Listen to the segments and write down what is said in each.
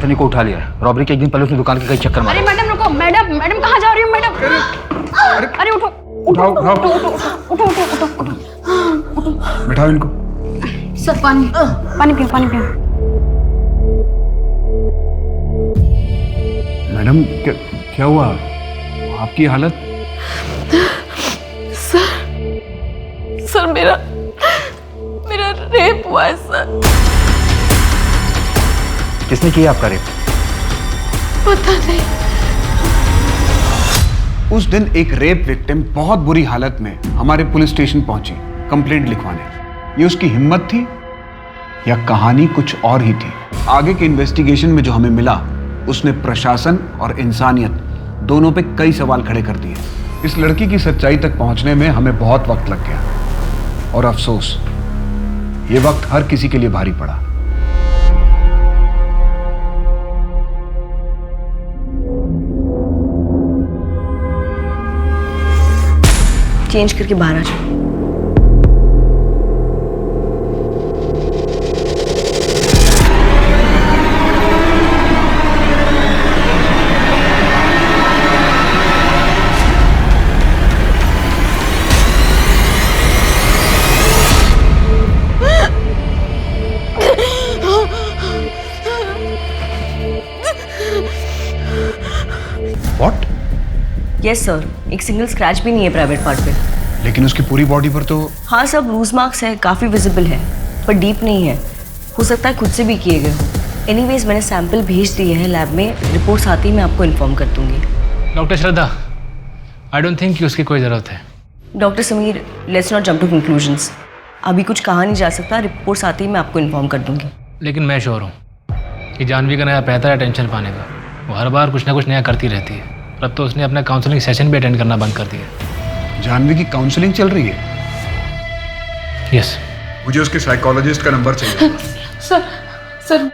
सनी को उठा लिया है। रॉबरी के एक दिन पहले उसने दुकान के कई चक्कर मारे। अरे मैडम रुको, मैडम कहाँ जा रही हो मैडम? अरे उठो उठाओ उठाओ उठो। बैठाओ इनको। सर पानी पियो। मैडम क्या हुआ आपकी हालत? सर मेरा रेप हुआ है सर। किसने किया आपका रेप? पता नहीं। उस दिन एक रेप विक्टिम बहुत बुरी हालत में हमारे पुलिस स्टेशन पहुंची कंप्लेंट लिखवाने। ये उसकी हिम्मत थी या कहानी कुछ और ही थी? आगे के इन्वेस्टिगेशन में जो हमें मिला उसने प्रशासन और इंसानियत दोनों पे कई सवाल खड़े कर दिए। इस लड़की की सच्चाई तक पहुंचने में हमें बहुत वक्त लग गया और अफसोस ये वक्त हर किसी के लिए भारी पड़ा। चेंज करके बाहर आ जाओ। व्हाट? यस सर, एक सिंगल स्क्रैच भी नहीं है प्राइवेट पार्ट पे। लेकिन उसकी पूरी बॉडी पर तो। हाँ, सब ब्रूज मार्क्स है, काफ़ी विजिबल है, पर डीप नहीं है। हो सकता है खुद से भी किए गए हो। एनीवेज मैंने सैंपल भेज दिए हैं लैब में, रिपोर्ट्स आती ही मैं आपको इन्फॉर्म कर दूंगी। Doctor Shraddha, I don't think कि उसकी कोई ज़रूरत है। Doctor Sameer, let's not jump to conclusions. अभी कुछ कहा नहीं जा सकता, रिपोर्ट्स आती ही मैं आपको इन्फॉर्म कर दूंगी। लेकिन मैं श्योर हूँ कि जानवी का नया पैसा है टेंशन पाने का। वो हर बार कुछ ना कुछ नया करती रहती है। अब तो उसने अपना काउंसलिंग सेशन भी अटेंड करना बंद कर दिया। जानवी की काउंसलिंग चल रही है? यस। मुझे उसके साइकोलॉजिस्ट का नंबर चाहिए। सर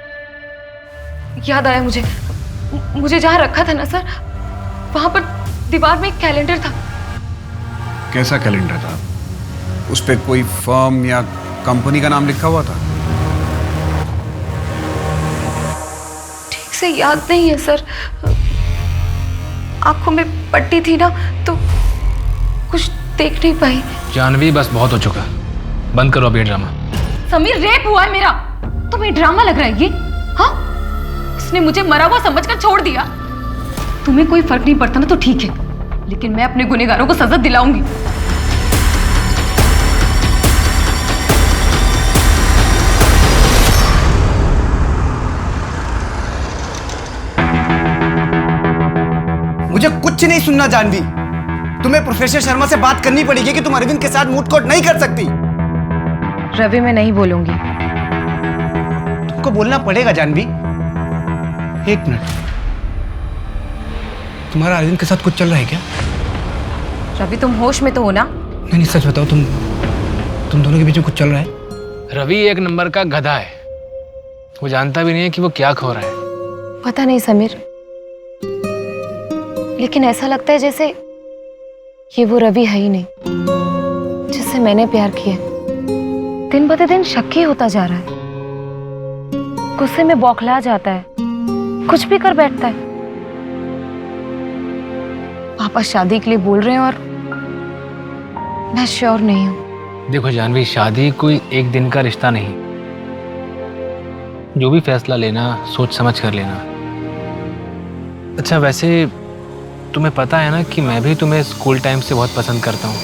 याद आया मुझे जहाँ रखा था ना सर, वहाँ पर दीवार में एक कैलेंडर था। कैसा कैलेंडर था? उस पे कोई फर्म या कंपनी का नाम लिखा हुआ था? ठीक से याद नहीं है सर, आंखों में पट्टी थी ना तो कुछ देख नहीं पाई। जानवी, बस बहुत हो चुका, बंद करो अब ये ड्रामा। समीर, रेप हुआ है मेरा, तुम्हें ड्रामा लग रहा है ये? हाँ, उसने मुझे मरा हुआ समझकर छोड़ दिया। तुम्हें कोई फर्क नहीं पड़ता ना तो ठीक है, लेकिन मैं अपने गुनहगारों को सजा दिलाऊंगी। मुझे कुछ नहीं सुनना जानवी। तुम्हें प्रोफेसर शर्मा से बात करनी पड़ेगी कि तुम अरविंद के साथ मूड कोर्ट नहीं कर सकती। रवि, मैं नहीं बोलूंगी। तुमको बोलना पड़ेगा जानवी। एक मिनट, तुम्हारा अरविंद के साथ कुछ चल रहा है क्या? रवि, तुम होश में तो हो ना? नहीं, सच बताओ, तुम दोनों के बीच में कुछ चल रहा है? रवि एक नंबर का गधा है। वो जानता भी नहीं है कि वो क्या खो रहा है। पता नहीं समीर, लेकिन ऐसा लगता है जैसे ये वो रवि है ही नहीं जिससे मैंने प्यार किया। दिन ब दिन शक ही होता जा रहा है। गुस्से में बौखला जाता है, कुछ भी कर बैठता है। पापा शादी के लिए बोल रहे हैं और मैं श्योर नहीं हूं। देखो जानवी, शादी कोई एक दिन का रिश्ता नहीं। जो भी फैसला लेना सोच समझ कर लेना। अच्छा, वैसे तुम्हें पता है ना कि मैं भी तुम्हें स्कूल टाइम से बहुत पसंद करता हूँ।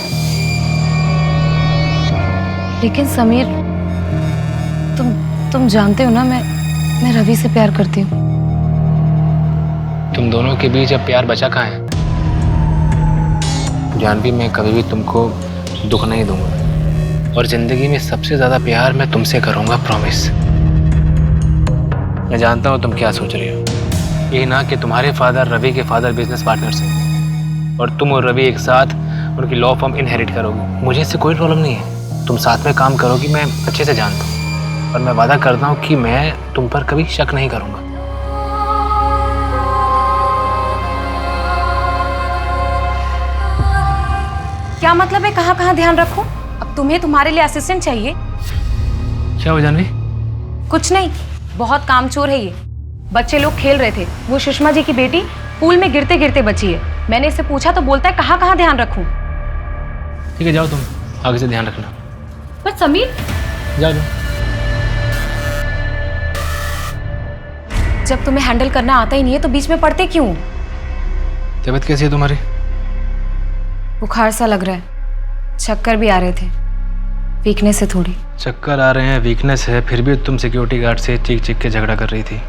लेकिन समीर, तुम जानते हो ना मैं रवि से प्यार करती हूँ। तुम दोनों के बीच अब प्यार बचा कहाँ है? जानवी, मैं कभी भी तुमको दुख नहीं दूंगा और जिंदगी में सबसे ज्यादा प्यार मैं तुमसे करूंगा, प्रॉमिस। मैं जानता हूँ तुम क्या सोच रही हो। यही ना कि तुम्हारे फादर रवि के फादर बिजनेस पार्टनर्स हैं और तुम और रवि एक साथ उनकी लॉ फर्म इनहेरिट करोगे। मुझे इससे कोई प्रॉब्लम नहीं है, तुम साथ में काम करोगी, मैं अच्छे से जानता हूँ। और मैं वादा करता हूँ कि मैं तुम पर कभी शक नहीं करूँगा। क्या मतलब है कहाँ कहाँ ध्यान रखो? अब तुम्हें तुम्हारे लिए असिस्टेंट चाहिए? क्या हो जानवी? कुछ नहीं, बहुत कामचोर है ये। बच्चे लोग खेल रहे थे, वो सुषमा जी की बेटी पूल में गिरते गिरते बची है। मैंने इससे पूछा तो बोलता है कहाँ कहाँ ध्यान रखूं। ठीक है, जाओ तुम, आगे से ध्यान रखना। पर समीर, जाओ जाओ। जब तुम्हें हैंडल करना आता ही नहीं है तो बीच में पड़ते क्यों? तबीयत कैसी है तुम्हारी? बुखार सा लग रहा है, चक्कर भी आ रहे थे, वीकनेस है थोड़ी। चक्कर आ रहे हैं, वीकनेस है, फिर भी तुम सिक्योरिटी गार्ड से चीख चीख के झगड़ा कर रही थी।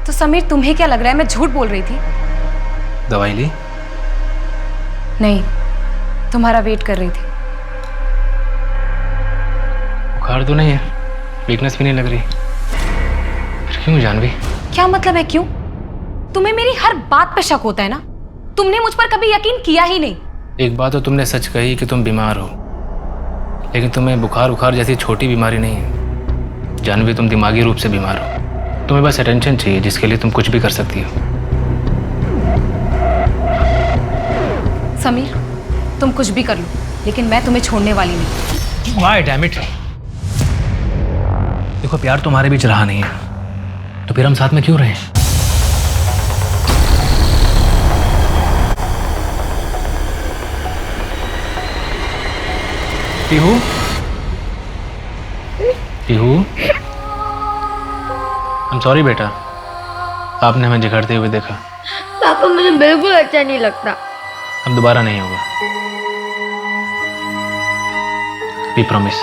तो समीर तुम्हें क्या लग रहा है मैं झूठ बोल रही थी? दवाई ली? नहीं, तुम्हारा वेट कर रही थी। बुखार तो नहीं है, वीकनेस भी नहीं लग रही, फिर क्यों जानवी? क्या मतलब है क्यों? तुम्हें मेरी हर बात पे शक होता है ना? तुमने मुझ पर कभी यकीन किया ही नहीं। एक बात तो तुमने सच कही कि तुम बीमार हो, लेकिन तुम्हें बुखार उखार जैसी छोटी बीमारी नहीं है जानवी, तुम दिमागी रूप से बीमार हो। तुम्हें बस अटेंशन चाहिए, जिसके लिए तुम कुछ भी कर सकती हो। समीर, तुम कुछ भी कर लो, लेकिन मैं तुम्हें छोड़ने वाली नहीं। Why, damn it? देखो, प्यार तुम्हारे बीच रहा नहीं है, तो फिर हम साथ में क्यों रहे? पीहू, पीहू, I'm sorry बेटा, आपने हमें झगड़ते हुए देखा। पापा मुझे बिल्कुल अच्छा नहीं लगता। अब दोबारा नहीं होगा, वी प्रॉमिस।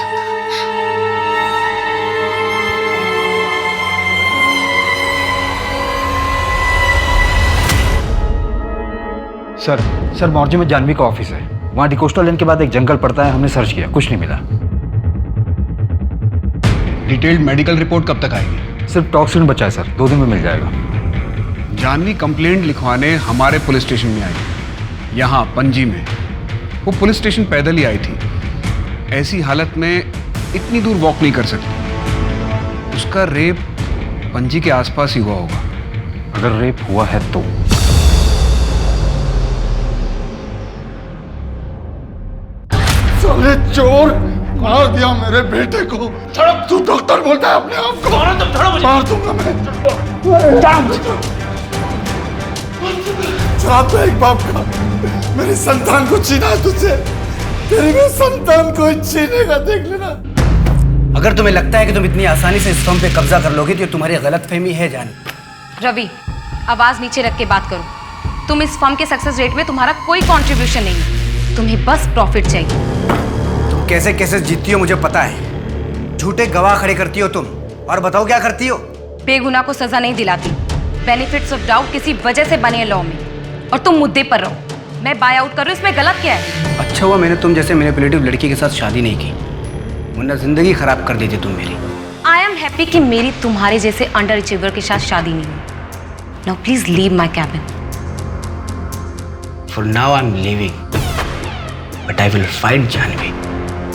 सर मॉर्जे में जानवी का ऑफिस है, वहाँ डिकोस्टा लेन के बाद एक जंगल पड़ता है, हमने सर्च किया, कुछ नहीं मिला। डिटेल्ड मेडिकल रिपोर्ट कब तक आएगी? सिर्फ टॉक्सिन बचा है सर, 2 दिन में मिल जाएगा। जानवी कंप्लेंट लिखवाने हमारे पुलिस स्टेशन में आई, यहाँ पणजी में। वो पुलिस स्टेशन पैदल ही आई थी, ऐसी हालत में इतनी दूर वॉक नहीं कर सकती। उसका रेप पणजी के आसपास ही हुआ होगा। अगर रेप हुआ है तो साले चोर, मार दिया मेरे बेटे को। तू डॉक्टर बोलता है अपने आप को? मार दूंगा मैं। श्राप है एक बाप का, मेरी संतान को छीना है तुझसे। तेरी भी संतान को छीनेगा, देख लेना। अगर तुम्हें लगता है कि तुम इतनी आसानी से इस फर्म पे कब्जा कर लोगे तो ये तुम्हारी गलतफहमी है जान। रवि, आवाज नीचे रख के बात करो। तुम इस फर्म के सक्सेस रेट में तुम्हारा कोई कंट्रीब्यूशन नहीं है, तुम्हें बस प्रॉफिट चाहिए। तुम कैसे कैसे जीतती हो मुझे पता है। झूठे गवाह खड़े करती हो तुम, और बताओ क्या करती हो? बेगुनाह को सजा नहीं दिलाती। बेनिफिट्स ऑफ डाउट किसी वजह से बने लॉ में, और तुम मुद्दे पर रहो। मैं बाय आउट कर रही हूँ, इसमें गलत क्या है? अच्छा हुआ मैंने तुम जैसे मैनिपुलेटिव लड़की के साथ शादी नहीं की, वरना जिंदगी खराब कर देती तुम मेरी। आई एम हैप्पी कि मेरी तुम्हारे जैसे अंडर अचीवर के साथ शादी नहीं हुई। Now please leave my cabin. For now I am leaving, but I will fight Janvi.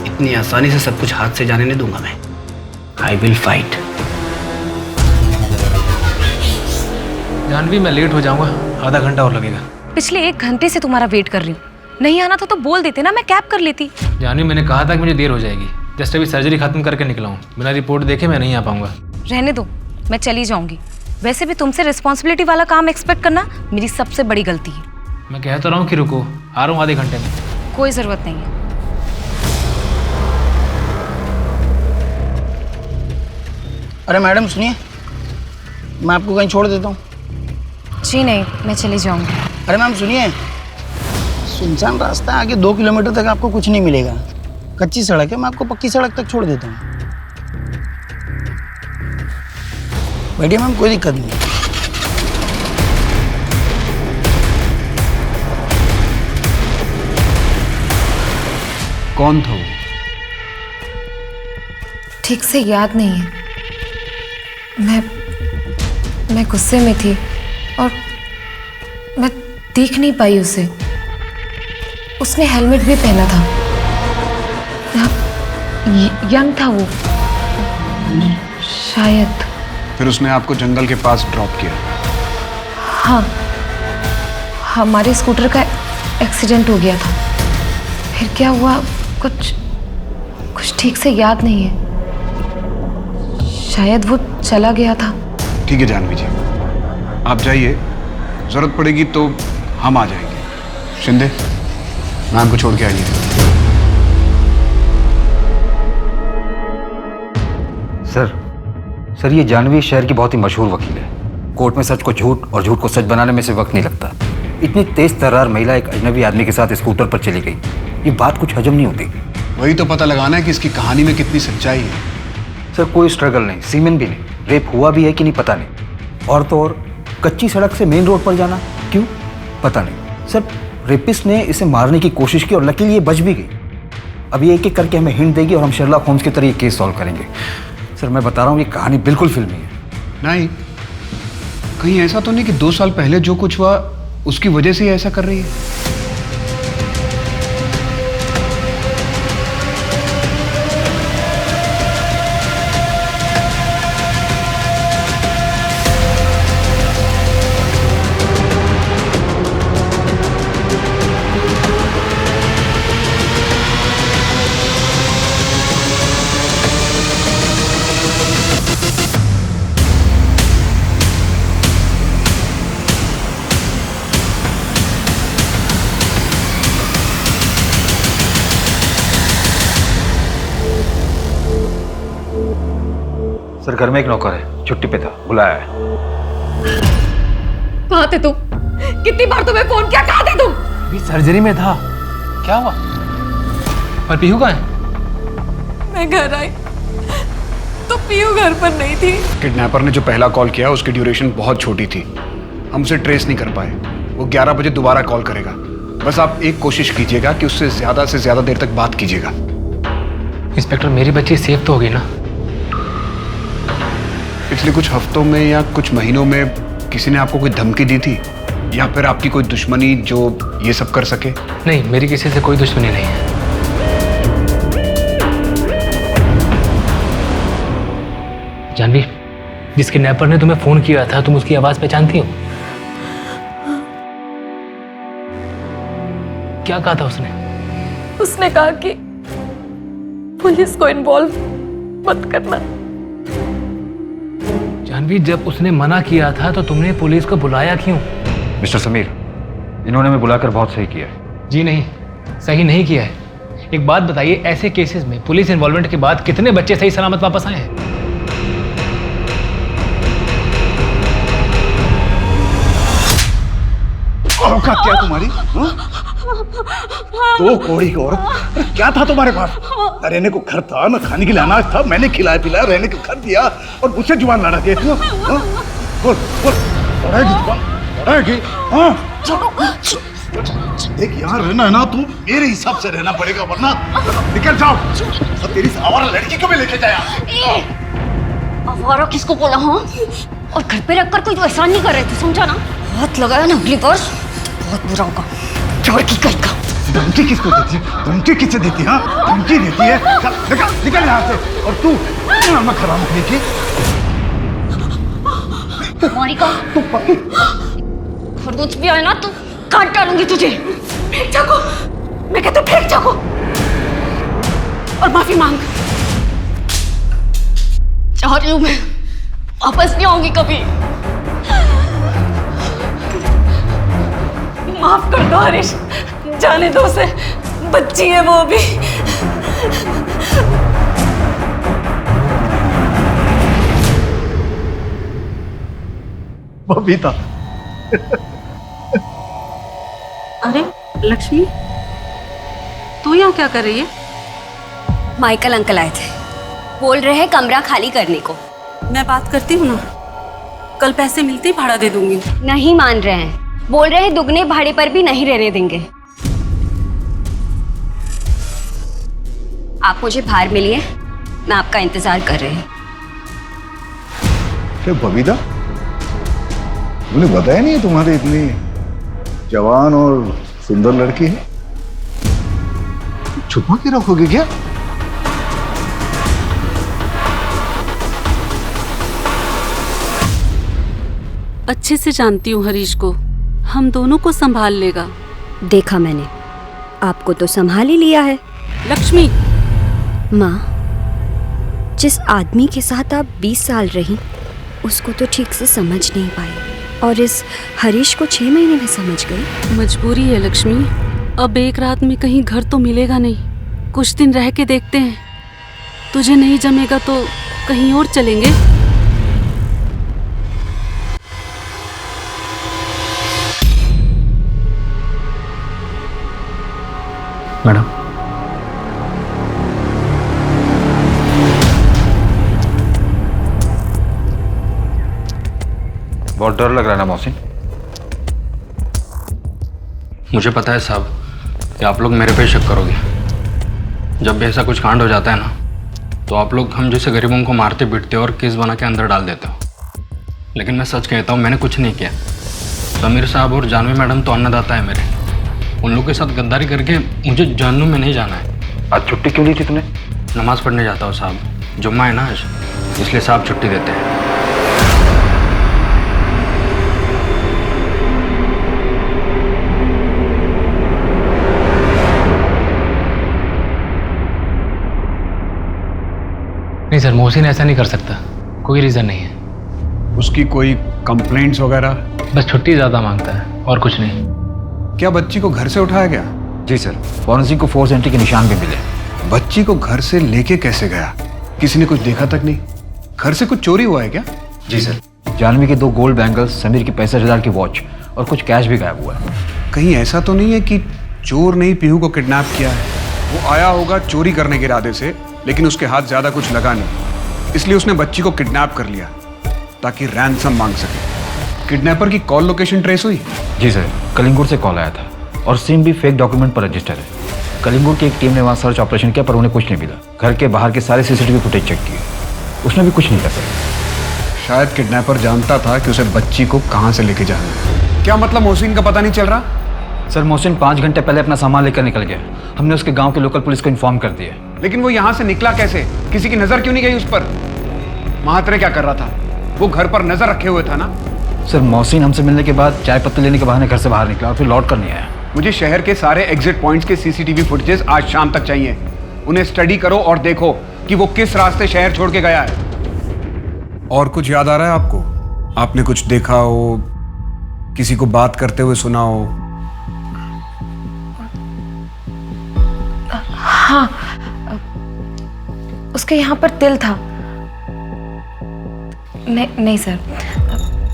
इतनी आसानी से सब कुछ हाथ से जाने नहीं दूंगा मैं। आई विल फाइट। जानवी, मैं लेट हो जाऊंगा, आधा घंटा और लगेगा। पिछले 1 घंटे से तुम्हारा वेट कर रही हूँ। नहीं आना था तो बोल देते ना, मैं कैब कर लेती। जानवी, मैंने कहा था कि मुझे देर हो जाएगी, जस्ट अभी सर्जरी खत्म करके निकला हूँ। बिना रिपोर्ट देखे मैं नहीं आ पाऊंगा। रहने दो, मैं चली जाऊंगी। वैसे भी तुमसे रिस्पॉन्सिबिलिटी वाला काम एक्सपेक्ट करना मेरी सबसे बड़ी गलती है। मैं कह तो रहा हूँ कि रुको, आ रहा हूँ आधे घंटे में। कोई जरूरत नहीं है। अरे मैडम सुनिए, मैं आपको कहीं छोड़ देता हूँ। जी नहीं, मैं चली जाऊंगी। अरे मैम सुनिए, सुनसान रास्ता है, आगे 2 किलोमीटर तक आपको कुछ नहीं मिलेगा। कच्ची सड़क है, मैं आपको पक्की सड़क तक छोड़ देता हूँ। बैठिए मैम, कोई दिक्कत नहीं। कौन था वो? ठीक से याद नहीं है। मैं गुस्से में थी और मैं देख नहीं पाई उसे। उसने हेलमेट भी पहना था। यंग था वो शायद। फिर उसने आपको जंगल के पास ड्रॉप किया? हाँ, हमारे स्कूटर का एक्सीडेंट हो गया था। फिर क्या हुआ कुछ ठीक से याद नहीं है। शायद वो चला गया था। ठीक है जानवी जी, आप जाइए, जरूरत पड़ेगी तो हम आ जाएंगे। शिंदे, मैम को छोड़ के आइए। सर ये जानवी शहर की बहुत ही मशहूर वकील है। कोर्ट में सच को झूठ और झूठ को सच बनाने में से वक्त नहीं लगता। इतनी तेज तर्रार महिला एक अजनबी आदमी के साथ स्कूटर पर चली गई, ये बात कुछ हजम नहीं होती। वही तो पता लगाना है कि इसकी कहानी में कितनी सच्चाई है। सर कोई स्ट्रगल नहीं, सीमेन भी नहीं, रेप हुआ भी है कि नहीं पता नहीं। और तो और कच्ची सड़क से मेन रोड पर जाना क्यों पता नहीं। सर रेपिस्ट ने इसे मारने की कोशिश की और लकीली ये बच भी गई। अब ये एक एक करके हमें हिंट देगी और हम शेरलॉक होम्स की तरह ये केस सॉल्व करेंगे। सर मैं बता रहा हूँ ये कहानी बिल्कुल फिल्मी है। नहीं, कहीं ऐसा तो नहीं कि 2 साल पहले जो कुछ हुआ उसकी वजह से ही ऐसा कर रही है? सर घर में एक नौकर है, छुट्टी पे था, बुलाया है। कहाँ थे तुम? कितनी बार तुम्हें फोन किया, कहाँ थे तुम? अभी सर्जरी में था। क्या हुआ? और पीहू कहाँ है? मैं घर आई तो पीहू घर पर नहीं थी। किडनैपर ने जो पहला कॉल किया उसकी ड्यूरेशन बहुत छोटी थी, हम उसे ट्रेस नहीं कर पाए। वो 11 बजे दोबारा कॉल करेगा। बस आप एक कोशिश कीजिएगा कि उससे ज्यादा देर तक बात कीजिएगा। इंस्पेक्टर, मेरी बच्ची सेफ तो होगी ना? पिछले कुछ हफ्तों में या कुछ महीनों में किसी ने आपको कोई धमकी दी थी या फिर आपकी कोई दुश्मनी जो ये सब कर सके? नहीं, मेरी किसी से कोई दुश्मनी नहीं है। जानवी, जिस किडनैपर ने तुम्हें फोन किया था तुम उसकी आवाज पहचानती हो? क्या कहा था उसने? उसने कहा कि पुलिस को इन्वॉल्व मत करना। जानवी, जब उसने मना किया था तो तुमने पुलिस को बुलाया क्यों? मिस्टर समीर, इन्होंने हमें बुलाकर बहुत सही किया है। जी नहीं, सही नहीं किया है। एक बात बताइए, ऐसे केसेस में पुलिस इन्वॉल्वमेंट के बाद कितने बच्चे सही सलामत वापस आए हैं? औकात क्या तुम्हारी? 2 कौड़ी की औरत, क्या था तुम्हारे पास? न रहने को घर था, न खाने के लिए अनाज था। मैंने खिलाया पिलाया, रहने को घर दिया और मुझसे जुबान लड़ा के। बोल बढ़ाएगी जुबान, बढ़ाएगी। देख यहाँ रहना है ना, तू मेरे हिसाब से रहना पड़ेगा वरना निकल जाओ। और तेरी आवारा लड़की को भी लेके जाए। आवारा किसको बोला? हाँ, और घर पे रखकर कोई एहसान नहीं कर रहे थे, समझा ना? हाथ लगाया ना अगली बार बहुत बुरा होगा। चोर की कहीं का धमकी किसको देती है? धमकी किससे देती है? धमकी देती है? निकल यहाँ से। और तू नमक खराब रखने की तुम्हारी का खरगोश भी आए ना तो काट डालूंगी तुझे। फेंक चाकू, मैं कहता हूँ फेंक चाकू और माफी मांग। चाह रही हूँ मैं, वापस नहीं आऊंगी कभी। माफ कर दो हरीश, जाने दो उसे, बच्ची है वो अभी। बबीता। अरे लक्ष्मी, तू यहाँ क्या कर रही है? माइकल अंकल आए थे, बोल रहे हैं कमरा खाली करने को। मैं बात करती हूँ ना, कल पैसे मिलते ही भाड़ा दे दूंगी। नहीं मान रहे हैं, बोल रहे हैं दुगने भाड़े पर भी नहीं रहने देंगे। आप मुझे बाहर मिलिए, मैं आपका इंतजार कर रही हूँ। क्या बबीता, मुझे बताया नहीं तुम्हारी इतनी जवान और सुंदर लड़की है? छुपा के रखोगे क्या? अच्छे से जानती हूँ हरीश को, हम दोनों को संभाल लेगा। देखा मैंने, आपको तो संभाल ही लिया है। लक्ष्मी, माँ, जिस आदमी के साथ आप 20 साल रही उसको तो ठीक से समझ नहीं पाए और इस हरीश को 6 महीने में समझ गई। मजबूरी है लक्ष्मी, अब एक रात में कहीं घर तो मिलेगा नहीं, कुछ दिन रह के देखते हैं। तुझे नहीं जमेगा तो कहीं और चलेंगे। मैडम, बहुत डर लग रहा है ना मोहसिन? मुझे पता है साहब कि आप लोग मेरे पे शक करोगे। जब भी ऐसा कुछ कांड हो जाता है ना, तो आप लोग हम जैसे गरीबों को मारते पीटते और केस बना के अंदर डाल देते हो। लेकिन मैं सच कहता हूँ, मैंने कुछ नहीं किया। समीर साहब और जानवी मैडम तो अन्नदाता है मेरे। उन लोगों के साथ गद्दारी करके मुझे जहन्नुम में नहीं जाना है। आज छुट्टी क्यों ली थी तूने? नमाज पढ़ने जाता हूँ साहब, जुम्मा है ना आज, इसलिए साहब छुट्टी देते हैं। नहीं सर, मोहसिन ऐसा नहीं कर सकता, कोई रीज़न नहीं है। उसकी कोई कंप्लेंट्स वगैरह? बस छुट्टी ज़्यादा मांगता है और कुछ नहीं। क्या बच्ची को घर से उठाया गया? जी सर, फॉरेंसिक को फोर्स एंट्री के निशान भी मिले। बच्ची को घर से लेके कैसे गया? किसी ने कुछ देखा तक नहीं? घर से कुछ चोरी हुआ है क्या? जी सर, जानवी के 2 गोल्ड बैंगल्स, समीर की 65,000 की वॉच और कुछ कैश भी गायब हुआ है। कहीं ऐसा तो नहीं है कि चोर ने ही पीहू को किडनैप किया है? वो आया होगा चोरी करने के इरादे से, लेकिन उसके हाथ ज्यादा कुछ लगा नहीं, इसलिए उसने बच्ची को किडनैप कर लिया ताकि रैंसम मांग सके। किडनैपर की कॉल लोकेशन ट्रेस हुई? जी सर, कलिंगुर से कॉल आया था और सिम भी फेक डॉक्यूमेंट पर रजिस्टर है। कलिंगुर की एक टीम ने वहाँ सर्च ऑपरेशन किया पर उन्हें कुछ नहीं मिला। घर के बाहर के सारे सीसीटीवी फुटेज चेक किए, उसमें भी कुछ नहीं कर सका। शायद किडनैपर जानता था कि उसे बच्ची को कहाँ से लेके जाना है। क्या मतलब मोहसिन का पता नहीं चल रहा? सर, मोहसिन 5 घंटे पहले अपना सामान लेकर निकल गया। हमने उसके गांव के लोकल पुलिस को इन्फॉर्म कर दिया। लेकिन वो यहाँ से निकला कैसे? किसी की नजर क्यों नहीं गई उस पर? महात्रे क्या कर रहा था? वो घर पर नजर रखे हुए था ना? सर, मोहसिन हमसे मिलने के बाद चाय पत्ती लेने के बहाने घर से बाहर निकला और फिर लौट कर नहीं आया। मुझे शहर के सारे एग्जिट पॉइंट्स के सीसीटीवी फुटेजेस आज शाम तक चाहिए। उन्हें स्टडी करो और देखो कि वो किस रास्ते शहर छोड़ के गया है। और कुछ याद आ रहा है आपको? आपने कुछ देखा हो, किसी को बात करते हुए सुना हो? हाँ, उसके यहाँ पर तिल था। नहीं सर,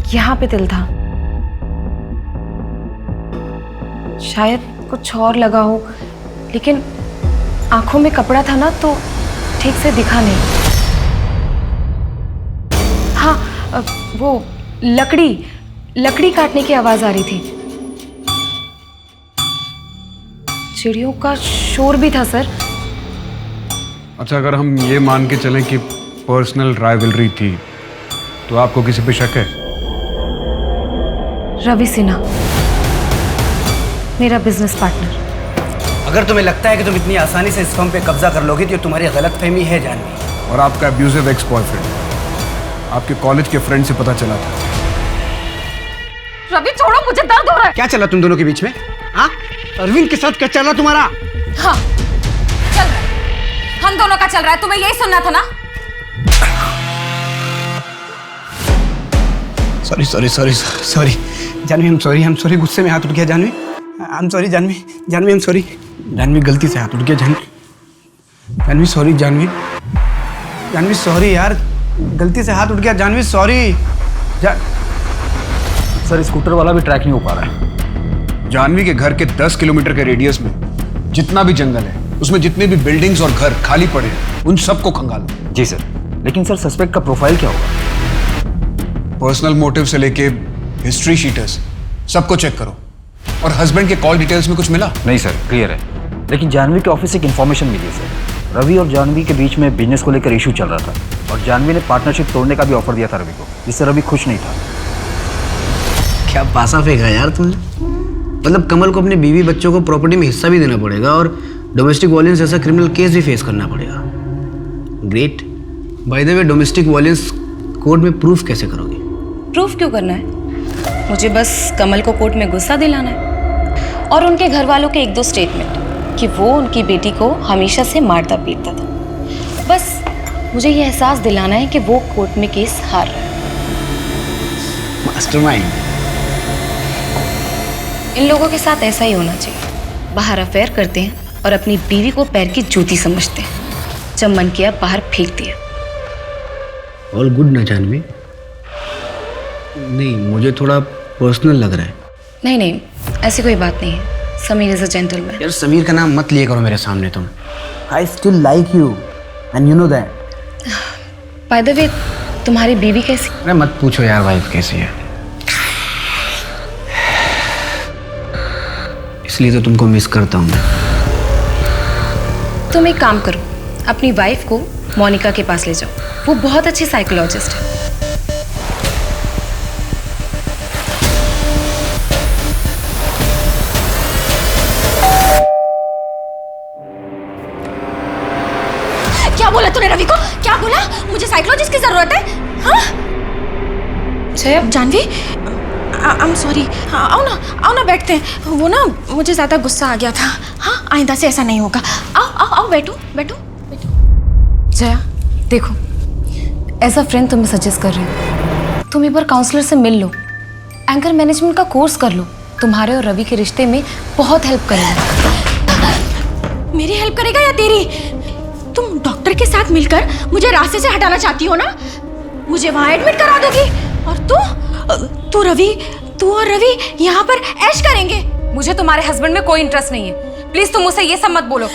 यहाँ पे तिल था। शायद कुछ और लगा हो, लेकिन आंखों में कपड़ा था ना तो ठीक से दिखा नहीं। हाँ, वो लकड़ी काटने की आवाज आ रही थी। चिड़ियों का शोर भी था सर। अच्छा, अगर हम ये मान के चलें कि पर्सनल राइवलरी थी, तो आपको किसी पे शक है? रवि सिन्हा, मेरा बिजनेस पार्टनर। अगर तुम्हें लगता है कि तुम इतनी आसानी से इस फर्म पे कब्जा कर लोगे तो तुम्हारी गलतफहमी है जानवी। और आपका अब्यूजिव एक्स बॉयफ्रेंड आपके कॉलेज के फ्रेंड से पता चला था। रवि छोड़ो, मुझे दर्द हो रहा है। क्या चला तुम दोनों के बीच में? हाँ, अरविंद के साथ क्या चला तुम्हारा? हाँ, चल रहा है, हम दोनों का चल रहा है। तुम्हें यही सुनना था ना? सॉरी जानवी, हम सॉरी। गुस्से में हाथ उठ गया Janvi. I am sorry Janvi, I am sorry. Janvi, गलती से हाथ उठ गया। जानवी सॉरी। जानवी सॉरी यार, गलती से हाथ उठ गया। जानवी सॉरी। सर, स्कूटर वाला भी ट्रैक नहीं हो पा रहा है। जानवी के घर के 10 किलोमीटर के रेडियस में जितना भी जंगल है, उसमें जितने भी बिल्डिंग्स और घर खाली पड़े हैं, उन सबको खंगालो। जी सर, लेकिन सर सस्पेक्ट का प्रोफाइल क्या होगा? पर्सनल मोटिव से लेके हिस्ट्री शीटर्स सबको चेक करो। और हस्बैंड के कॉल डिटेल्स में कुछ मिला? नहीं सर, क्लियर है। लेकिन जानवी के ऑफिस से एक इन्फॉर्मेशन मिली है सर। रवि और जानवी के बीच में बिजनेस को लेकर इशू चल रहा था और जानवी ने पार्टनरशिप तोड़ने का भी ऑफर दिया था रवि को, जिससे रवि खुश नहीं था। क्या पासा फेंका यार तुमने? मतलब कमल को अपने बीवी बच्चों को प्रॉपर्टी में हिस्सा भी देना पड़ेगा और डोमेस्टिक वायलेंस जैसा क्रिमिनल केस भी फेस करना पड़ेगा। Great. By the way, domestic violence court में प्रूफ कैसे करोगे? प्रूफ क्यों करना है? मुझे बस कमल को कोर्ट में गुस्सा दिलाना है और उनके घर वालों के 1-2 स्टेटमेंट कि वो उनकी बेटी को हमेशा से मारता पीटता था। बस मुझे ये एहसास दिलाना है कि वो कोर्ट में केस हार रहा है। मास्टरमाइंड। इन लोगों के साथ ऐसा ही होना चाहिए। बाहर अफेयर करते हैं और अपनी बीवी को पैर की जूती समझते हैं। जब मन किया बाहर फेंक दिया। ऑल गुड ना जानवी? नहीं, मुझे थोड़ा पर्सनल लग रहा है। नहीं नहीं, ऐसी कोई बात नहीं है। Sameer is a gentleman. यार समीर का नाम मत लिए करो मेरे सामने तुम। I still like you and you know that. By the way, तुम्हारी बीवी कैसी? अरे मत पूछो यार वाइफ कैसी है, इसलिए तो तुमको मिस करता हूँ मैं। तुम एक काम करो, अपनी वाइफ को मोनिका के पास ले जाओ। वो बहुत अच्छी साइकोलॉजिस्ट है। क्या बोला तूने रवि को? क्या बोला? मुझे साइकोलॉजिस्ट की जरूरत है? हाँ? Jaya, Janvi, I am sorry. आओ ना बैठते हैं। वो ना मुझे ज्यादा गुस्सा आ गया था। हाँ, आइंदा से ऐसा नहीं होगा। आओ बैठो बैठो बैठो। जया देखो, एज अ फ्रेंड तुम्हें सजेस्ट कर रही हूँ, तुम एक बार काउंसलर से मिल लो, एंकर मैनेजमेंट का कोर्स कर लो। तुम्हारे और रवि के रिश्ते में बहुत हेल्प करेगा। मेरी हेल्प करेगा या तेरी? तुम डॉक्टर के साथ मिलकर मुझे रास्ते से हटाना चाहती हो ना? मुझे वहां एडमिट करा दोगी और तू और रवि यहाँ पर ऐश करेंगे। मुझे तुम्हारे हस्बैंड में कोई इंटरेस्ट नहीं है। प्लीज तुम मुझसे ये सब मत बोलो।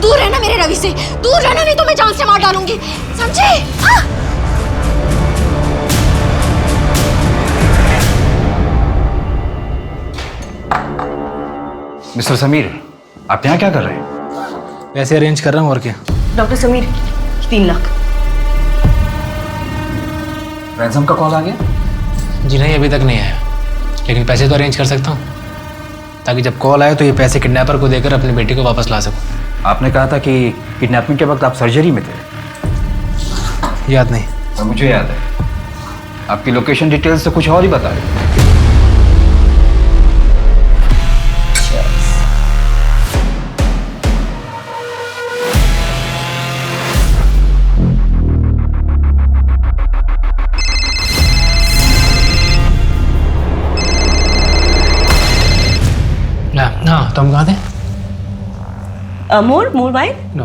दूर रहना मेरे रवि से, दूर रहना, नहीं तो मैं जान से मार डालूंगी, समझे? हाँ? मिस्टर समीर, आप यहाँ क्या कर रहे हैं? वैसे अरेंज कर रहा हूँ और क्या। डॉक्टर समीर, 3 लाख। रैंसम का कॉल आ गया? जी नहीं, अभी तक नहीं आया, लेकिन पैसे तो अरेंज कर सकता हूँ, ताकि जब कॉल आए तो ये पैसे किडनैपर को देकर अपनी बेटी को वापस ला सकूँ। आपने कहा था कि किडनैपिंग के वक्त आप सर्जरी में थे। याद नहीं? और मुझे याद है, आपकी लोकेशन डिटेल्स से कुछ और ही बता रहे। हाँ, तुम कहाँ थे? मोर भाई। नो।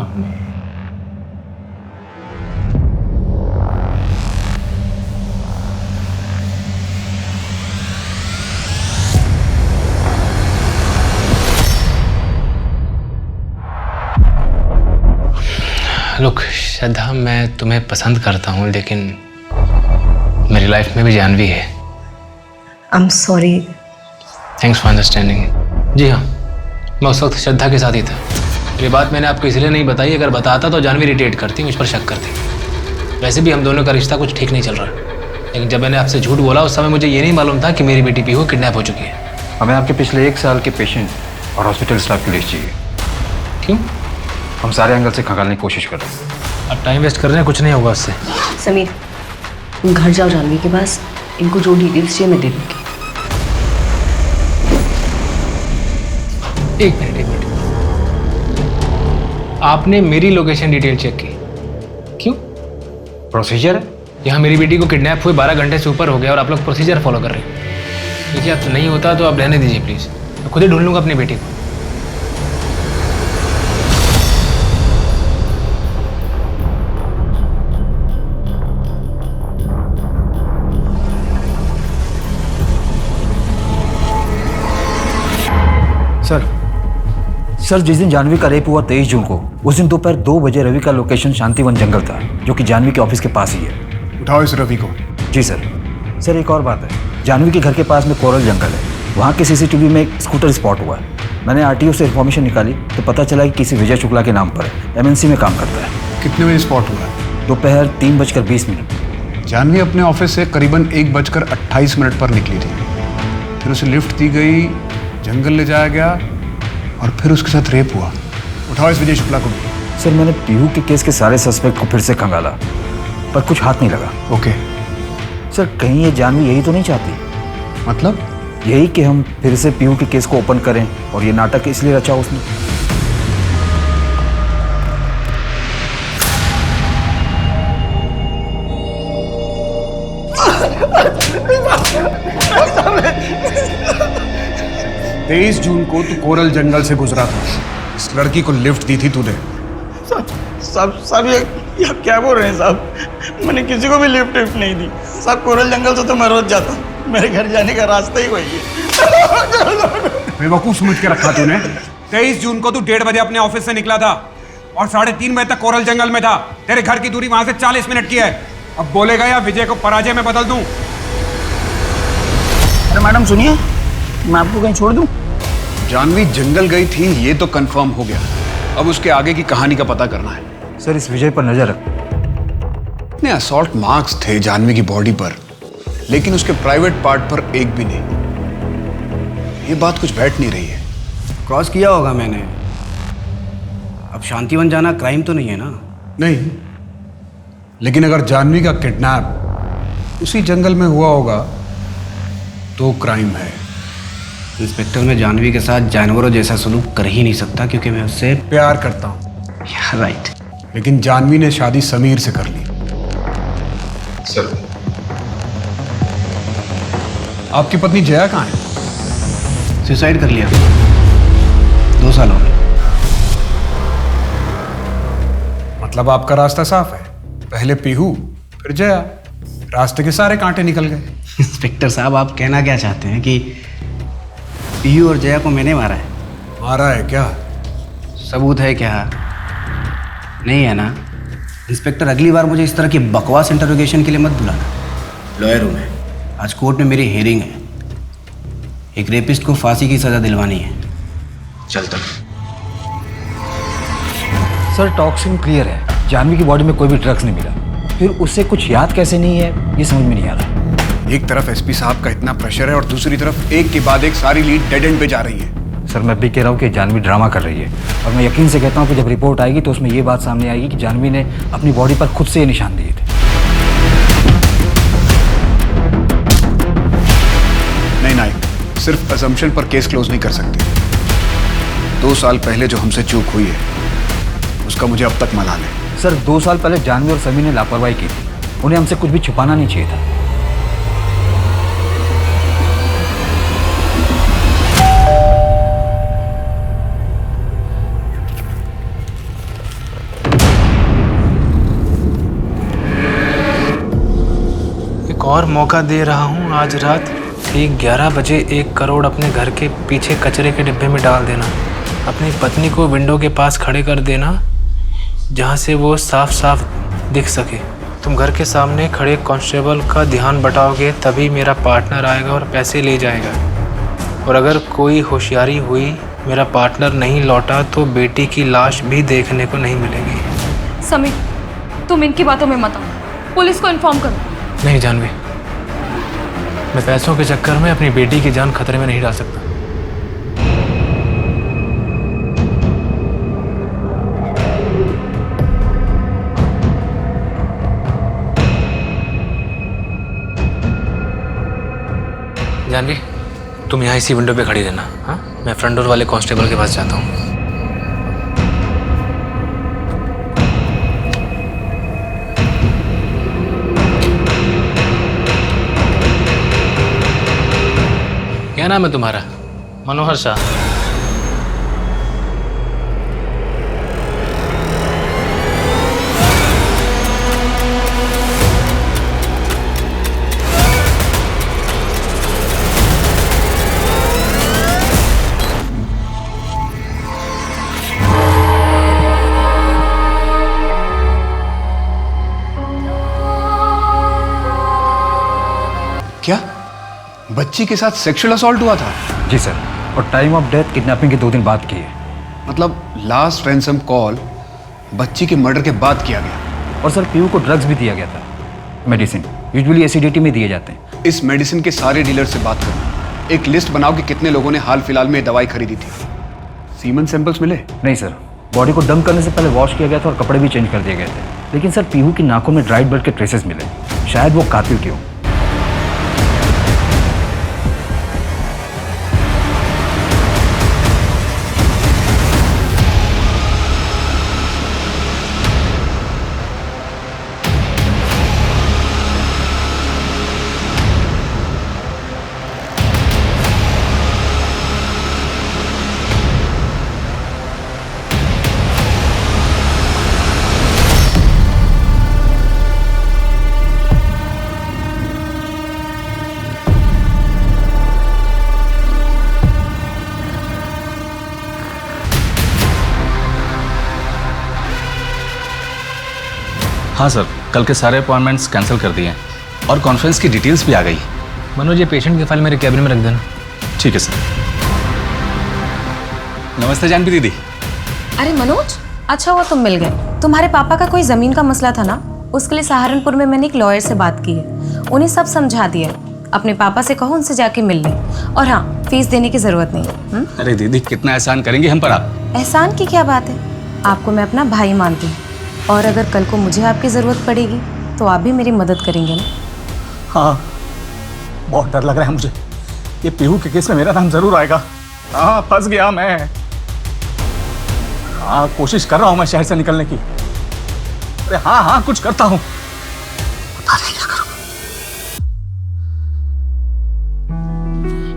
लुक श्रद्धा, मैं तुम्हें पसंद करता हूँ, लेकिन मेरी लाइफ में भी जानवी है। I am sorry. Thanks for understanding. जी हाँ, मैं उस वक्त श्रद्धा के साथ ही था। ये बात मैंने आपको इसलिए नहीं बताई, अगर बताता तो जानवी इरिटेट करती, मुझ पर शक करती। वैसे भी हम दोनों का रिश्ता कुछ ठीक नहीं चल रहा, लेकिन जब मैंने आपसे झूठ बोला उस समय मुझे ये नहीं मालूम था कि मेरी बेटी पीहू किडनैप हो चुकी है। हमें आपके पिछले 1 साल के पेशेंट और हॉस्पिटल स्टाफ की लिस्ट चाहिए। क्यों? हम सारे एंगल से खंगालने की कोशिश कर रहे हैं। अब टाइम वेस्ट कर रहे हैं, कुछ नहीं होगा उससे। समीर, तुम घर जाओ जानवी के पास, इनको जो डिटेल्स चाहिए मैं दे दूंगी। एक मिनट। आपने मेरी लोकेशन डिटेल चेक की? क्यों? प्रोसीजर है। यहाँ मेरी बेटी को किडनैप हुए 12 घंटे से ऊपर हो गया और आप लोग प्रोसीजर फॉलो कर रहे हैं। देखिए, अब नहीं होता तो आप रहने दीजिए प्लीज़, मैं खुद ही ढूंढ लूँगा अपनी बेटी को। सर, जिस दिन जानवी का रेप हुआ 23 जून को, उस दिन दोपहर 2 बजे रवि का लोकेशन शांतिवन जंगल था, जो कि जानवी के ऑफिस के पास ही है। उठाओ इस रवि को। जी सर। सर, एक और बात है, जानवी के घर के पास में कोरल जंगल है, वहाँ के सीसीटीवी में एक स्कूटर स्पॉट हुआ है। मैंने आरटीओ से इन्फॉर्मेशन निकाली तो पता चला कि किसी विजय शुक्ला के नाम पर एमएनसी में काम करता है। कितने बजे स्पॉट हुआ है? दोपहर 3:20 जानवी अपने ऑफिस से करीबन 1:28 पर निकली थी। फिर उसे लिफ्ट दी गई, जंगल ले जाया गया और फिर उसके साथ रेप हुआ। उठाओ इस विजय शुक्ला को भी। सर, मैंने पीहू के केस के सारे सस्पेक्ट को फिर से खंगाला, पर कुछ हाथ नहीं लगा। ओके। सर, कहीं ये जानवी यही तो नहीं चाहती? मतलब? यही कि हम फिर से पीहू के केस को ओपन करें, और ये नाटक इसलिए रचा उसने। 23 जून को तू कोरल जंगल से गुजरा था। इस लड़की को लिफ्ट दी थी तूने। साहब ये क्या बोल रहे हैं साहब? मैंने किसी को भी लिफ्ट नहीं दी साहब। कोरल जंगल से तो मैं रोज जाता हूँ, मेरे घर जाने का रास्ता ही वही है। बेवकूफ समझ के रखा तूने। 23 जून को तू 1:30 बजे अपने ऑफिस से निकला था और 3:30 बजे तक कोरल जंगल में था। तेरे घर की दूरी वहां से 40 मिनट की है। अब बोलेगा या विजय को पराजय में बदल दूं? अरे मैडम सुनिए, मैं आपको कहीं छोड़ दूं? जानवी जंगल गई थी ये तो कंफर्म हो गया। अब उसके आगे की कहानी का पता करना है। सर इस विजय पर नजर रख। इतने असॉल्ट मार्क्स थे जानवी की बॉडी पर, लेकिन उसके प्राइवेट पार्ट पर एक भी नहीं। ये बात कुछ बैठ नहीं रही है। क्रॉस किया होगा मैंने। अब शांतिवन जाना क्राइम तो नहीं है ना? नहीं, लेकिन अगर जानवी का किडनैप उसी जंगल में हुआ होगा तो क्राइम है। इंस्पेक्टर, मैं जानवी के साथ जानवरों जैसा सलूक कर ही नहीं सकता क्योंकि मैं उससे प्यार करता हूं। राइट। लेकिन जानवी ने शादी समीर से कर ली। सर आपकी पत्नी जया कहाँ है? सुसाइड कर लिया 2 साल हो गए। मतलब आपका रास्ता साफ है। पहले पीहू फिर जया, रास्ते के सारे कांटे निकल गए। इंस्पेक्टर साहब, आप कहना क्या चाहते हैं कि पीयू और जया को मैंने मारा है? मारा है क्या? सबूत है क्या? नहीं है ना? इंस्पेक्टर, अगली बार मुझे इस तरह की बकवास इंटरोगेशन के लिए मत बुलाना। लॉयर हूँ मैं, आज कोर्ट में मेरी हियरिंग है। एक रेपिस्ट को फांसी की सज़ा दिलवानी है। चलता। सर टॉक्सिन क्लियर है, जानवी की बॉडी में कोई भी ड्रग्स नहीं मिला, फिर उससे कुछ याद कैसे नहीं है ये समझ में नहीं आ रहा। एक तरफ एसपी साहब का इतना प्रेशर है और दूसरी तरफ एक के बाद एक सारी लीड डेड एंड पे जा रही है। सर मैं भी कह रहा हूँ कि जानवी ड्रामा कर रही है, और मैं यकीन से कहता हूँ कि जब रिपोर्ट आएगी तो उसमें ये बात सामने आएगी कि जानवी ने अपनी बॉडी पर खुद से ये निशान दिए थे। नहीं नाइक, सिर्फ असम्पशन पर केस क्लोज नहीं कर सकते। 2 साल पहले जो हमसे चूक हुई है उसका मुझे अब तक मलाल है। सर 2 साल पहले जानवी और समीर ने लापरवाही की थी, उन्हें हमसे कुछ भी छुपाना नहीं चाहिए था। एक और मौका दे रहा हूँ, आज रात ठीक 11 बजे 1 करोड़ अपने घर के पीछे कचरे के डिब्बे में डाल देना। अपनी पत्नी को विंडो के पास खड़े कर देना जहाँ से वो साफ साफ दिख सके। तुम घर के सामने खड़े कांस्टेबल का ध्यान बटाओगे तभी मेरा पार्टनर आएगा और पैसे ले जाएगा। और अगर कोई होशियारी हुई, मेरा पार्टनर नहीं लौटा तो बेटी की लाश भी देखने को नहीं मिलेगी। समीर, तुम इनकी बातों में मत आओ, पुलिस को इन्फॉर्म करो। नहीं जानवी, मैं पैसों के चक्कर में अपनी बेटी की जान खतरे में नहीं डाल सकता। जानवी, तुम यहाँ इसी विंडो पे खड़ी रहना। हाँ, मैं फ्रंट डोर वाले कांस्टेबल के पास जाता हूँ। क्या नाम है तुम्हारा? मनोहर शाह। क्या बच्ची के साथ सेक्सुअल असॉल्ट हुआ था? जी सर, और टाइम ऑफ डेथ किडनैपिंग के 2 दिन बाद की है। मतलब लास्ट रैंसम कॉल बच्ची के मर्डर के बाद किया गया। और सर पीयू को ड्रग्स भी दिया गया था, मेडिसिन, यूजुअली एसिडिटी में दिए जाते हैं। इस मेडिसिन के सारे डीलर से बात करो, एक लिस्ट बनाओ कि कितने लोगों ने हाल फिलहाल में दवाई खरीदी थी। सीमन सैंपल्स मिले? नहीं सर, बॉडी को डंप करने से पहले वॉश किया गया था और कपड़े भी चेंज कर दिए गए थे। लेकिन सर पीहू की नाखून में ड्राइड ब्लड के ट्रेसेस मिले, शायद वो कातिल क्यों। हाँ सर, कल के सारे अपॉइंटमेंट्स कैंसिल कर दिए हैं और कॉन्फ्रेंस की डिटेल्स भी आ गई। मनोज, ये पेशेंट की फाइल मेरे कैबिन में रख देना। ठीक है सर। नमस्ते जानवी दीदी। अरे मनोज, अच्छा हुआ तुम मिल गए। तुम्हारे पापा का कोई ज़मीन का मसला था ना, उसके लिए सहारनपुर में मैंने एक लॉयर से बात की है, उन्हें सब समझा दिया। अपने पापा से कहो उनसे जाके मिल लें, और हाँ, फीस देने की ज़रूरत नहीं है। अरे दीदी, कितना एहसान करेंगे हम पर आप। एहसान की क्या बात है, आपको मैं अपना भाई मानती हूँ, और अगर कल को मुझे आपकी ज़रूरत पड़ेगी तो आप भी मेरी मदद करेंगे ना। हाँ, बहुत डर लग रहा है मुझे। ये पीहू के केस में मेरा नाम जरूर आएगा। हाँ, फंस गया मैं। हाँ, कोशिश कर रहा हूँ मैं शहर से निकलने की। अरे हाँ, कुछ करता हूँ। पता नहीं क्या करूँ।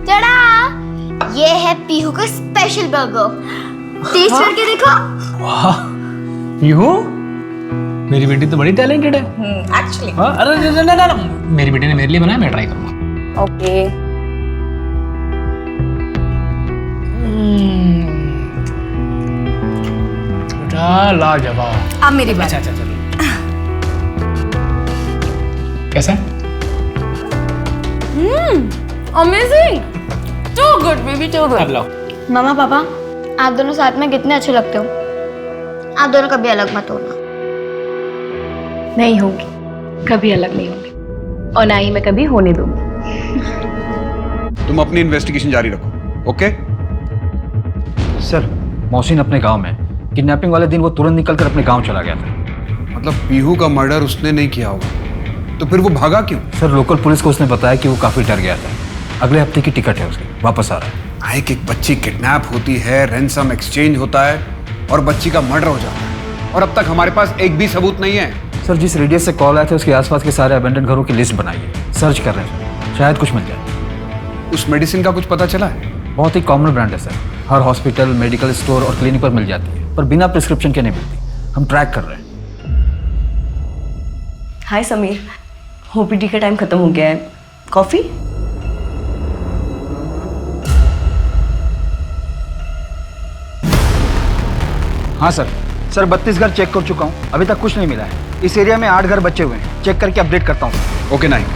टड़ा! ये है पीहू का स्पेशल बर्गर। टेस्ट करके देखो। वाह, पीहू, मेरी बेटी तो बड़ी टैलेंटेड है। एक्चुअली। अरे ना, मेरी बेटी ने मेरे लिए बनाया, मैं ट्राई करूँगा। ओके। लाजवाब। अब मेरी बात। अच्छा, कैसा है? Amazing, too good baby, too good. अब लाओ। मामा पापा, आप दोनों साथ में कितने अच्छे लगते हो। आप दोनों कभी अलग मत होना। नहीं होगी, कभी अलग नहीं होगी, और ना ही मैं कभी होने दूंगी। तुम अपनी इन्वेस्टिगेशन जारी रखो, ओके? सर, मोहसिन अपने गांव में किडनैपिंग वाले दिन वो तुरंत निकलकर अपने गांव चला गया था। मतलब पीहू का मर्डर उसने नहीं किया होगा, तो फिर वो भागा क्यों? सर, लोकल पुलिस को उसने बताया कि वो काफी डर गया था। अगले हफ्ते की टिकट है उसकी, वापस आ रहा है। एक बच्ची किडनैप होती है, रैंसम एक्सचेंज होता है और बच्ची का मर्डर हो जाता है, और अब तक हमारे पास एक भी सबूत नहीं है। सर, जिस रेडियस से कॉल आए थे उसके आसपास के सारे अबेंडन घरों की लिस्ट बनाई है, सर्च कर रहे हैं, शायद कुछ मिल जाए। उस मेडिसिन का कुछ पता चला है? बहुत ही कॉमन ब्रांड है सर, हर हॉस्पिटल, मेडिकल स्टोर और क्लिनिक पर मिल जाती है, पर बिना प्रिस्क्रिप्शन के नहीं मिलती। हम ट्रैक कर रहे हैं। हाय समीर, ओपीडी का टाइम खत्म हो गया है, कॉफी? हाँ सर, 32 घर चेक कर चुका हूँ, अभी तक कुछ नहीं मिला है। इस एरिया में 8 घर बचे हुए हैं, चेक करके अपडेट करता हूँ। ओके नाइक।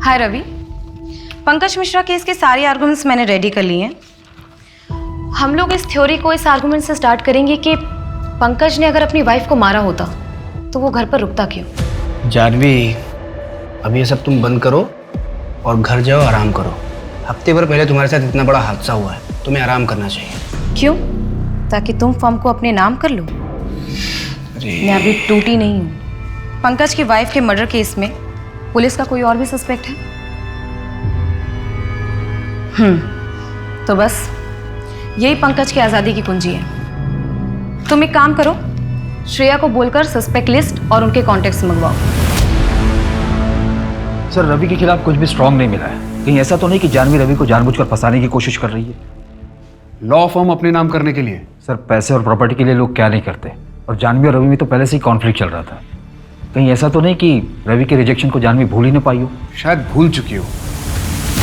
हाय रवि, पंकज मिश्रा केस के सारे आर्गुमेंट्स मैंने रेडी कर लिए हैं। हम लोग इस थ्योरी को इस आर्गुमेंट से स्टार्ट करेंगे कि पंकज ने अगर अपनी वाइफ को मारा होता तो वो घर पर रुकता क्यों। जानवी, अब ये सब तुम बंद करो और घर जाओ, आराम करो। हफ्ते भर पहले तुम्हारे साथ इतना बड़ा हादसा हुआ है, तुम्हें आराम करना चाहिए। क्यों? ताकि तुम फॉर्म को अपने नाम कर लो। मैं अभी टूटी नहीं हूँ। पंकज की वाइफ के मर्डर केस में पुलिस का कोई और भी सस्पेक्ट है? तो बस यही पंकज की आज़ादी की कुंजी है। तुम एक काम करो, श्रेया को बोलकर सस्पेक्ट लिस्ट और उनके कॉन्टेक्ट्स मंगवाओ। सर, रवि के खिलाफ कुछ भी स्ट्रांग नहीं मिला है। कहीं ऐसा तो नहीं कि जानवी रवि को जानबूझकर फंसाने की कोशिश कर रही है? लॉ फॉर्म अपने नाम करने के लिए? सर, पैसे और प्रॉपर्टी के लिए लोग क्या नहीं करते, और जानवी और रवि में तो पहले से ही कॉन्फ्लिक्ट चल रहा था। कहीं ऐसा तो नहीं कि रवि के रिजेक्शन को जानवी भूल ही न पाई हो? शायद भूल चुकी हो,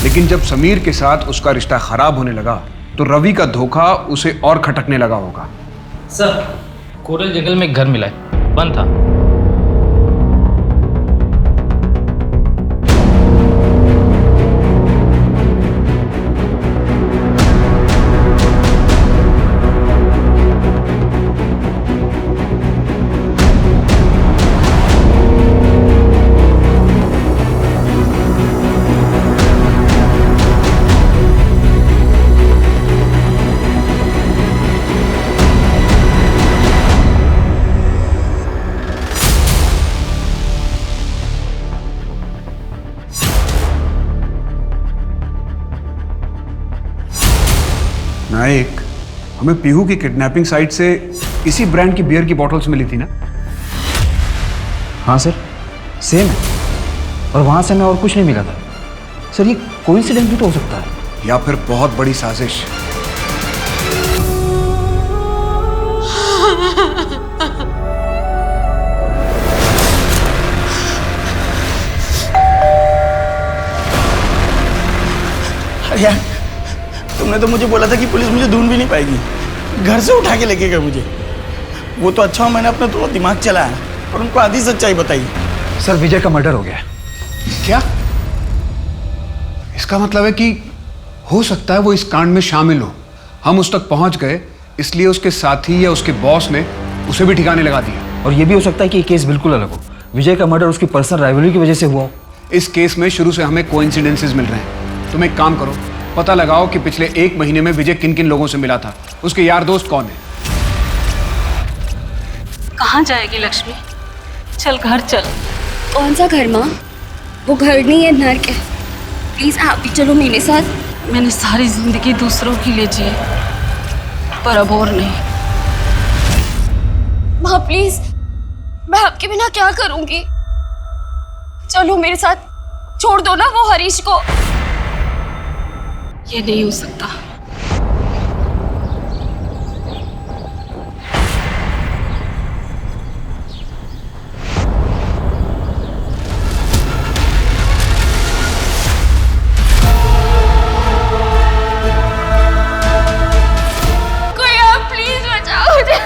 लेकिन जब समीर के साथ उसका रिश्ता खराब होने लगा तो रवि का धोखा उसे और खटकने लगा होगा। सर, कोरल जंगल में एक घर मिला है, बंद था। विनायक, हमें पीहू की किडनैपिंग साइट से इसी ब्रांड की बियर की बॉटल्स मिली थी ना? हाँ सर, सेम है। और वहाँ से हमें और कुछ नहीं मिला था। सर ये कोइंसिडेंस भी तो हो सकता है, या फिर बहुत बड़ी साजिश। यार तुमने तो मुझे बोला था कि पुलिस मुझे ढूंढ भी नहीं पाएगी, घर से उठा के लेके गए मुझे। वो तो अच्छा हो मैंने अपना थोड़ा दिमाग चलाया और उनको आधी सच्चाई बताई। सर विजय का मर्डर हो गया। क्या? इसका मतलब है कि हो सकता है वो इस कांड में शामिल हो। हम उस तक पहुंच गए इसलिए उसके साथी या उसके बॉस ने उसे भी ठिकाने लगा दिया। और ये भी हो सकता है कि ये केस बिल्कुल अलग हो, विजय का मर्डर उसकी पर्सनल राइवलरी की वजह से हुआ हो। इस केस में शुरू से हमें कोइंसिडेंसेस मिल रहे हैं। तुम एक काम करो, पता लगाओ कि पिछले 1 महीने में विजय किन किन लोगों से मिला था, उसके यार दोस्त कौन है। कहाँ जाएगी लक्ष्मी? चल घर चल। कौन सा घर माँ? वो घर नहीं है, नर्क है। प्लीज आप भी चलो मेरे साथ। मैंने सारी जिंदगी दूसरों के लिए जी, पर अब और नहीं। माँ प्लीज, मैं आपके बिना क्या करूंगी? चलो मेरे साथ, छोड़ दो ना वो हरीश को। ये नहीं हो सकता। कोई आप प्लीज बचाओ मुझे।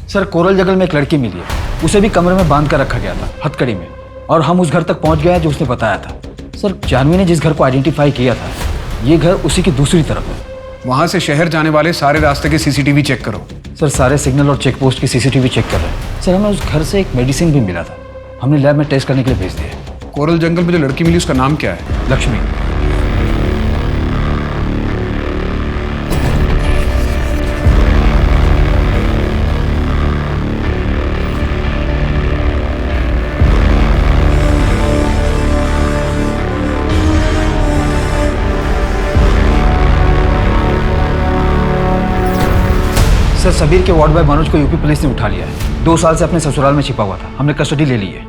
सर कोरल जंगल में एक लड़की मिली है, उसे भी कमरे में बांध कर रखा गया था हथकड़ी में, और हम उस घर तक पहुंच गए हैं जो उसने बताया था। सर जानवी ने जिस घर को आइडेंटिफाई किया था, ये घर उसी की दूसरी तरफ है। वहां से शहर जाने वाले सारे रास्ते के सीसीटीवी चेक करो। सर सारे सिग्नल और चेक पोस्ट की सीसीटीवी चेक कर रहे हैं। सर हमें उस घर से एक मेडिसिन भी मिला था, हमने लैब में टेस्ट करने के लिए भेज दिया। कोरल जंगल में जो लड़की मिली उसका नाम क्या है? लक्ष्मी। सर सबीर के वार्ड बॉय मनोज को यूपी पुलिस ने उठा लिया है। 2 साल से अपने ससुराल में छिपा हुआ था, हमने कस्टडी ले ली है।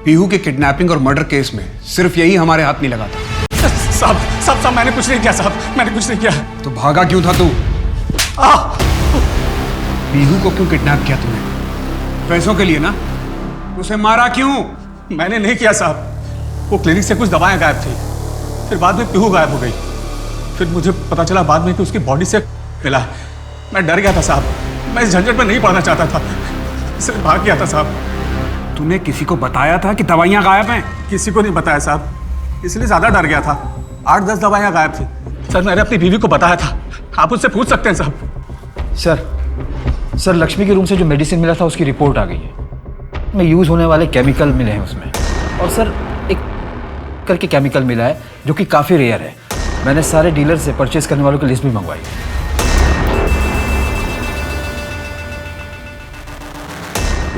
पीहू के किडनैपिंग और मर्डर केस में सिर्फ यही हमारे हाथ नहीं लगा था। साहब मैंने कुछ नहीं किया साहब, मैंने कुछ नहीं किया। तो भागा क्यों था तू? पीहू को क्यों किडनैप किया तूने? पैसों के लिए ना? उसे मारा क्यों? मैंने नहीं किया साहब, वो क्लिनिक से कुछ दवाएं गायब थी, फिर बाद में पीहू गायब हो गई। फिर मुझे पता चला बाद में कि उसकी बॉडी से मिला। मैं डर गया था साहब, मैं इस झंझट में नहीं पड़ना चाहता था, सिर्फ भाग गया था साहब। तूने किसी को बताया था कि दवाइयाँ गायब हैं? किसी को नहीं बताया साहब, इसलिए ज़्यादा डर गया था। 8-10 दवाइयाँ गायब थी सर, मैंने अपनी बीवी को बताया था, आप उससे पूछ सकते हैं साहब। सर लक्ष्मी के रूम से जो मेडिसिन मिला था उसकी रिपोर्ट आ गई है, में यूज़ होने वाले केमिकल मिले हैं उसमें। और सर एक करके केमिकल मिला है जो कि काफ़ी रेयर है। मैंने सारे डीलर से परचेज करने वालों की लिस्ट भी मंगवाई।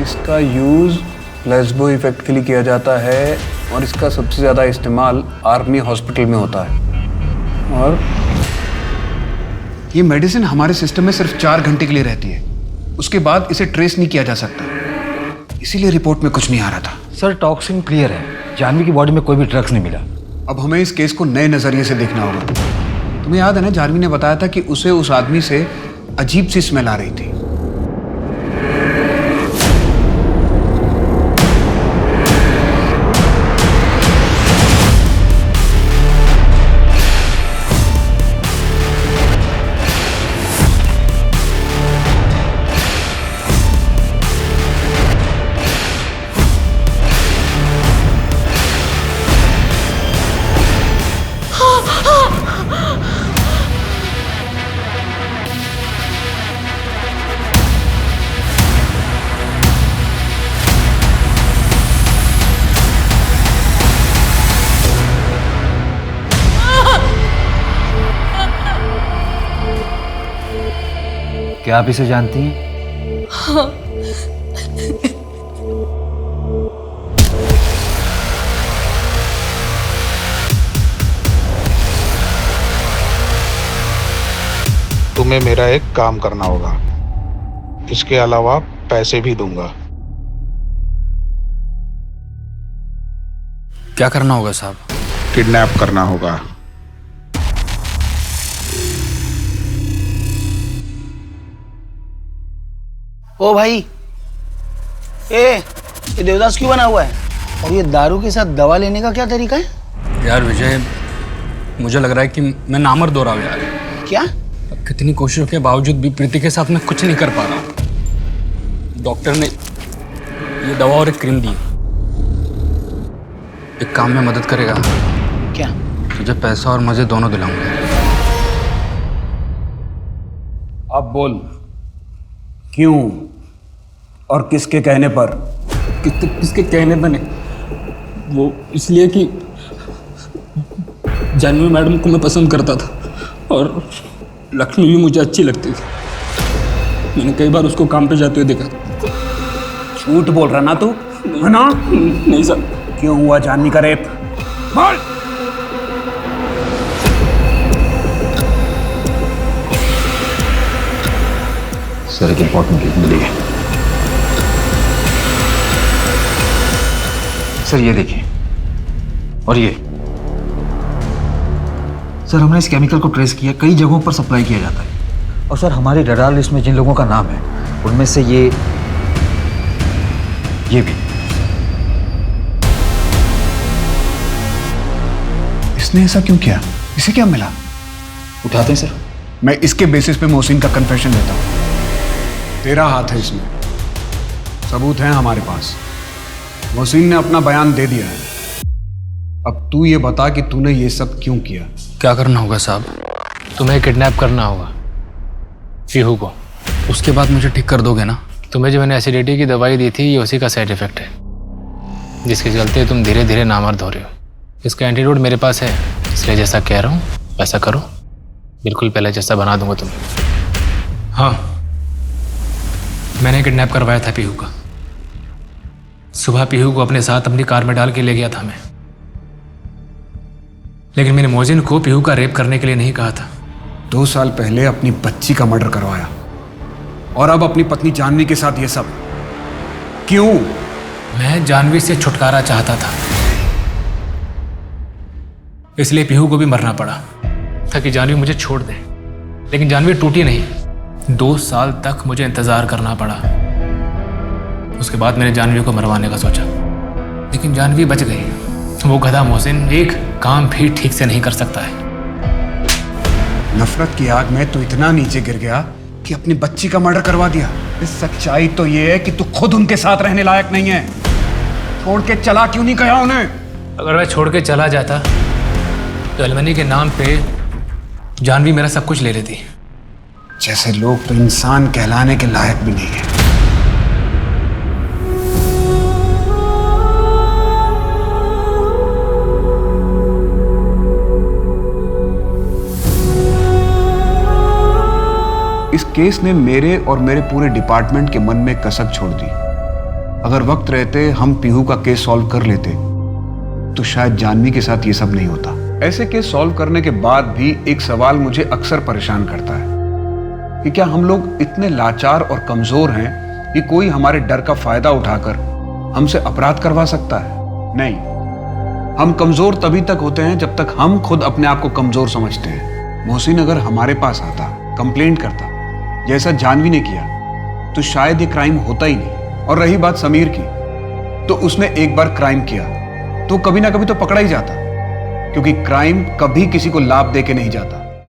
इसका यूज़ प्लेसबो इफेक्ट के लिए किया जाता है और इसका सबसे ज़्यादा इस्तेमाल आर्मी हॉस्पिटल में होता है। और ये मेडिसिन हमारे सिस्टम में सिर्फ 4 घंटे के लिए रहती है, उसके बाद इसे ट्रेस नहीं किया जा सकता, इसीलिए रिपोर्ट में कुछ नहीं आ रहा था। सर टॉक्सिन क्लियर है, जानवी की बॉडी में कोई भी ड्रग्स नहीं मिला। अब हमें इस केस को नए नज़रिए से देखना होगा। तुम्हें याद है ना, जानवी ने बताया था कि उसे उस आदमी से अजीब सी स्मेल आ रही थी। क्या आप इसे जानती हैं? हाँ। तुम्हें मेरा एक काम करना होगा, इसके अलावा पैसे भी दूंगा। क्या करना होगा साहब? किडनैप करना होगा। ओ भाई, ये देवदास क्यों बना हुआ है? और ये दारू के साथ दवा लेने का क्या तरीका है? यार विजय, मुझे लग रहा है कि मैं नामर्द हो रहा हूँ यार। क्या? कितनी कोशिशों के बावजूद भी प्रीति के साथ मैं कुछ नहीं कर पा रहा। डॉक्टर ने ये दवा और एक क्रीम दी। एक काम में मदद करेगा? क्या? तुझे पैसा और मजे दोनों दिलाऊंगा। अब बोल, क्यों और किसके कहने पर? किसके कहने पर नहीं, वो इसलिए कि जानवी मैडम को मैं पसंद करता था और लक्ष्मी भी मुझे अच्छी लगती थी। मैंने कई बार उसको काम पे जाते हुए देखा। झूठ बोल रहा ना तू, है ना? नहीं सर। क्यों हुआ जानवी का रेप? बोल। सर एक इंपॉर्टेंट लिंक मिली है। सर ये देखिए, और ये सर हमने इस केमिकल को ट्रेस किया, कई जगहों पर सप्लाई किया जाता है। और सर हमारी रडार लिस्ट में जिन लोगों का नाम है उनमें से ये भी। इसने ऐसा क्यों किया? इसे क्या मिला? उठाते हैं सर। मैं इसके बेसिस पे मोहसिन का कन्फेशन देता हूं। तेरा हाथ है इसमें, सबूत हैं हमारे पास। मोहसिन ने अपना बयान दे दिया है। अब तू ये बता कि तूने ये सब क्यों किया? क्या करना होगा साहब? तुम्हें किडनैप करना होगा पीहू को। उसके बाद मुझे ठीक कर दोगे ना? तुम्हें जो मैंने एसिडिटी की दवाई दी थी, ये उसी का साइड इफेक्ट है, जिसके चलते तुम धीरे धीरे नामर्द हो रहे हो। इसका एंटीडोट मेरे पास है, इसलिए जैसा कह रहा हूँ वैसा करो। बिल्कुल पहले जैसा बना दूंगा तुम्हें। हाँ, मैंने किडनैप करवाया था पीहू का। सुबह पीहू को अपने साथ अपनी कार में डाल के ले गया था मैं, लेकिन मैंने मोहसिन को पीहू का रेप करने के लिए नहीं कहा था। 2 साल पहले अपनी बच्ची का मर्डर करवाया और अब अपनी पत्नी जानवी के साथ ये सब क्यों? मैं जानवी से छुटकारा चाहता था, इसलिए पीहू को भी मरना पड़ा ताकि जानवी मुझे छोड़ दे। लेकिन जानवी टूटी नहीं। 2 साल तक मुझे इंतजार करना पड़ा। उसके बाद मैंने जानवी को मरवाने का सोचा, लेकिन जानवी बच गई। वो गधा मोहसिन एक काम भी ठीक से नहीं कर सकता है। नफरत की आग में तू इतना नीचे गिर गया कि अपनी बच्ची का मर्डर करवा दिया। इस सच्चाई तो ये है कि तू खुद उनके साथ रहने लायक नहीं है। छोड़ के चला क्यों नहीं गया उन्हें? अगर मैं छोड़ के चला जाता तो एलमनी के नाम पे जानवी मेरा सब कुछ ले लेती। जैसे लोग तो इंसान कहलाने के लायक भी नहीं है। इस केस ने मेरे और मेरे पूरे डिपार्टमेंट के मन में कसक छोड़ दी। अगर वक्त रहते हम पीहू का केस सॉल्व कर लेते तो शायद जानवी के साथ ये सब नहीं होता। ऐसे केस सॉल्व करने के बाद भी एक सवाल मुझे अक्सर परेशान करता है कि क्या हम लोग इतने लाचार और कमजोर हैं कि कोई हमारे डर का फायदा उठाकर हमसे अपराध करवा सकता है? नहीं, हम कमजोर तभी तक होते हैं जब तक हम खुद अपने आप को कमजोर समझते हैं। मोहसिन अगर हमारे पास आता, कंप्लेंट करता जैसा जानवी ने किया, तो शायद ये क्राइम होता ही नहीं। और रही बात समीर की, तो उसने एक बार क्राइम किया तो कभी ना कभी तो पकड़ा ही जाता, क्योंकि क्राइम कभी किसी को लाभ दे के नहीं जाता।